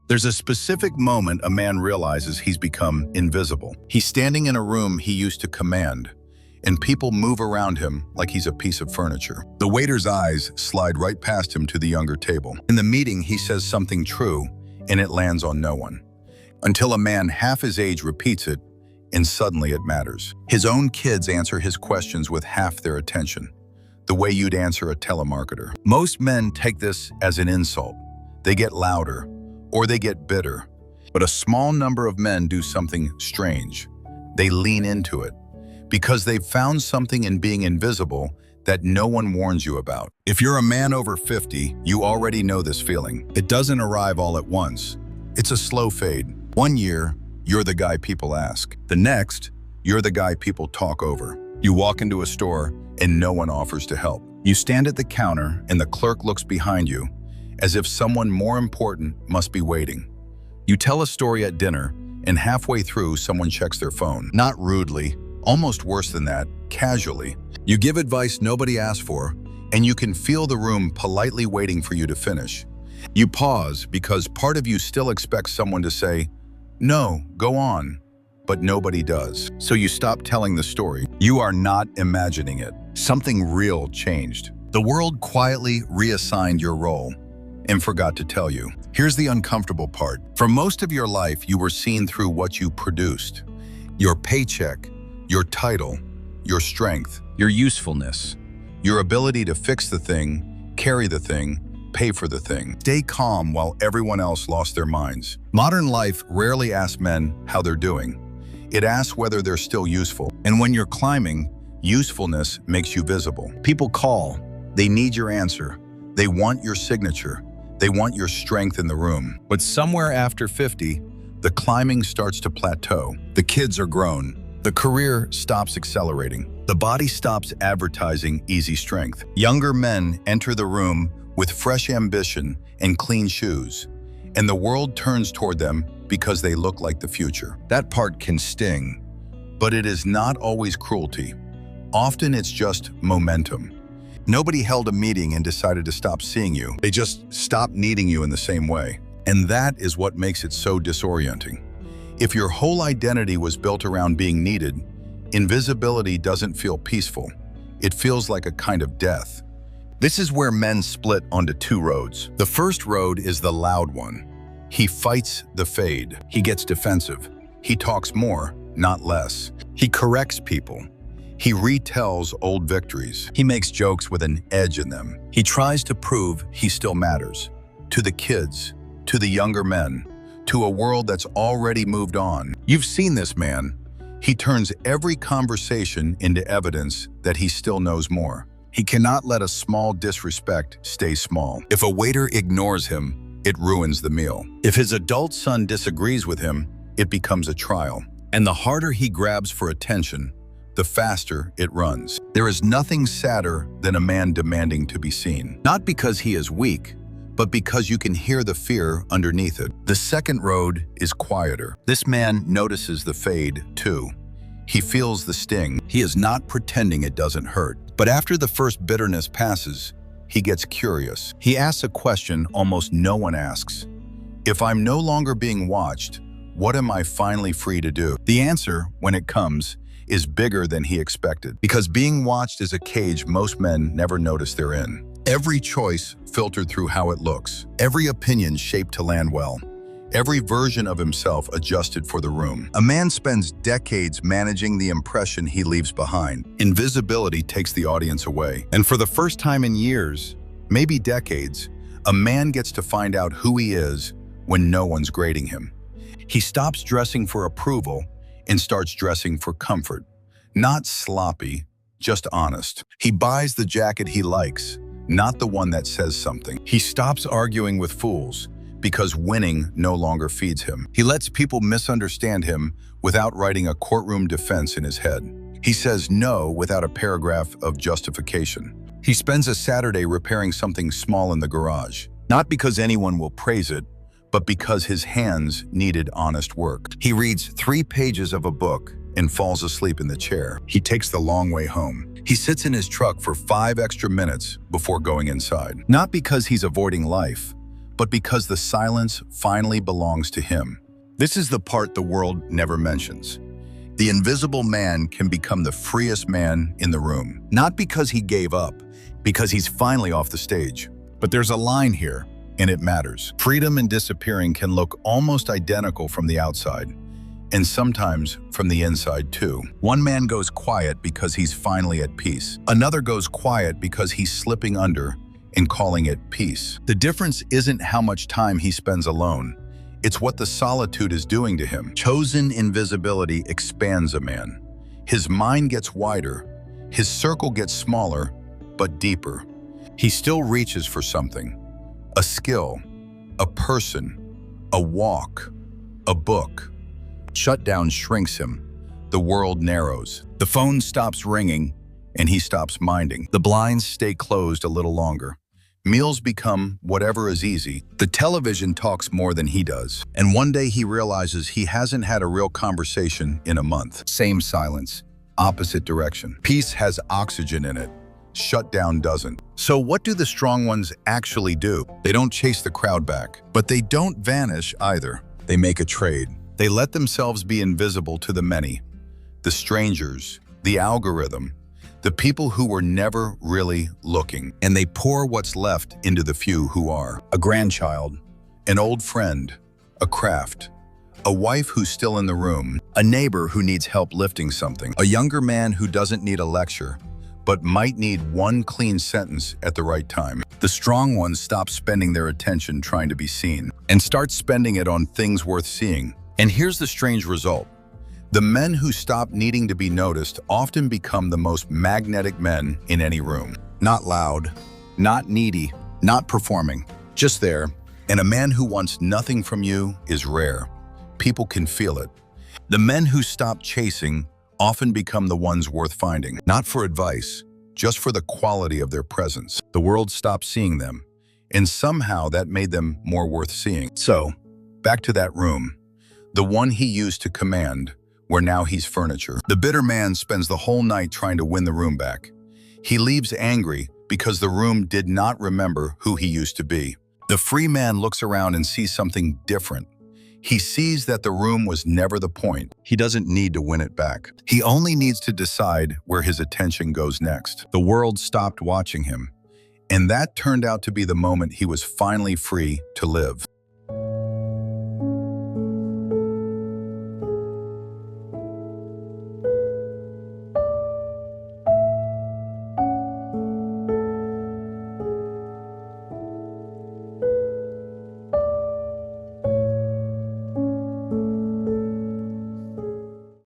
There's a specific moment a man realizes he's become invisible. He's standing in a room he used to command, and people move around him like he's a piece of furniture. The waiter's eyes slide right past him to the younger table. In the meeting, he says something true, and it lands on no one. Until a man half his age repeats it, and suddenly it matters. His own kids answer his questions with half their attention, the way you'd answer a telemarketer. Most men take this as an insult. They get louder, or they get bitter. But a small number of men do something strange. They lean into it, because they've found something in being invisible that no one warns you about. If you're a man over 50, you already know this feeling. It doesn't arrive all at once. It's a slow fade. 1 year, you're the guy people ask. The next, you're the guy people talk over. You walk into a store and no one offers to help. You stand at the counter and the clerk looks behind you as if someone more important must be waiting. You tell a story at dinner and halfway through someone checks their phone. Not rudely, almost worse than that, casually. You give advice nobody asked for and you can feel the room politely waiting for you to finish. You pause because part of you still expects someone to say, "No, go on," but nobody does. So you stop telling the story. You are not imagining it. Something real changed. The world quietly reassigned your role and forgot to tell you. Here's the uncomfortable part. For most of your life, you were seen through what you produced. Your paycheck, your title, your strength, your usefulness, your ability to fix the thing, carry the thing, pay for the thing. Stay calm while everyone else lost their minds. Modern life rarely asks men how they're doing. It asks whether they're still useful. And when you're climbing, usefulness makes you visible. People call. They need your answer. They want your signature. They want your strength in the room. But somewhere after 50, the climbing starts to plateau. The kids are grown. The career stops accelerating. The body stops advertising easy strength. Younger men enter the room with fresh ambition and clean shoes, and the world turns toward them because they look like the future. That part can sting, but it is not always cruelty. Often it's just momentum. Nobody held a meeting and decided to stop seeing you. They just stopped needing you in the same way. And that is what makes it so disorienting. If your whole identity was built around being needed, invisibility doesn't feel peaceful. It feels like a kind of death. This is where men split onto two roads. The first road is the loud one. He fights the fade. He gets defensive. He talks more, not less. He corrects people. He retells old victories. He makes jokes with an edge in them. He tries to prove he still matters. To the kids, to the younger men, to a world that's already moved on. You've seen this man. He turns every conversation into evidence that he still knows more. He cannot let a small disrespect stay small. If a waiter ignores him, it ruins the meal. If his adult son disagrees with him, it becomes a trial. And the harder he grabs for attention, the faster it runs. There is nothing sadder than a man demanding to be seen. Not because he is weak, but because you can hear the fear underneath it. The second road is quieter. This man notices the fade, too. He feels the sting. He is not pretending it doesn't hurt. But after the first bitterness passes, he gets curious. He asks a question almost no one asks. If I'm no longer being watched, what am I finally free to do? The answer, when it comes, is bigger than he expected. Because being watched is a cage most men never notice they're in. Every choice filtered through how it looks. Every opinion shaped to land well. Every version of himself adjusted for the room. A man spends decades managing the impression he leaves behind. Invisibility takes the audience away. And for the first time in years, maybe decades, a man gets to find out who he is when no one's grading him. He stops dressing for approval and starts dressing for comfort. Not sloppy, just honest. He buys the jacket he likes, not the one that says something. He stops arguing with fools because winning no longer feeds him. He lets people misunderstand him without writing a courtroom defense in his head. He says no without a paragraph of justification. He spends a Saturday repairing something small in the garage, not because anyone will praise it, but because his hands needed honest work. He reads 3 pages of a book and falls asleep in the chair. He takes the long way home. He sits in his truck for 5 extra minutes before going inside. Not because he's avoiding life, but because the silence finally belongs to him. This is the part the world never mentions. The invisible man can become the freest man in the room. Not because he gave up, because he's finally off the stage. But there's a line here, and it matters. Freedom and disappearing can look almost identical from the outside, and sometimes from the inside too. One man goes quiet because he's finally at peace. Another goes quiet because he's slipping under and calling it peace. The difference isn't how much time he spends alone. It's what the solitude is doing to him. Chosen invisibility expands a man. His mind gets wider, his circle gets smaller, but deeper. He still reaches for something. A skill, a person, a walk, a book. Shutdown shrinks him. The world narrows. The phone stops ringing, and he stops minding. The blinds stay closed a little longer. Meals become whatever is easy. The television talks more than he does. And one day he realizes he hasn't had a real conversation in a month. Same silence, opposite direction. Peace has oxygen in it. Shutdown doesn't. So what do the strong ones actually do? They don't chase the crowd back, but they don't vanish either. They make a trade. They let themselves be invisible to the many, the strangers, the algorithm, the people who were never really looking, and they pour what's left into the few who are. A grandchild, an old friend, a craft, a wife who's still in the room, a neighbor who needs help lifting something, a younger man who doesn't need a lecture, but might need one clean sentence at the right time. The strong ones stop spending their attention trying to be seen and start spending it on things worth seeing. And here's the strange result. The men who stop needing to be noticed often become the most magnetic men in any room. Not loud, not needy, not performing, just there. And a man who wants nothing from you is rare. People can feel it. The men who stop chasing often become the ones worth finding. Not for advice, just for the quality of their presence. The world stopped seeing them, and somehow that made them more worth seeing. So, back to that room. The one he used to command, where now he's furniture. The bitter man spends the whole night trying to win the room back. He leaves angry because the room did not remember who he used to be. The free man looks around and sees something different. He sees that the room was never the point. He doesn't need to win it back. He only needs to decide where his attention goes next. The world stopped watching him, and that turned out to be the moment he was finally free to live.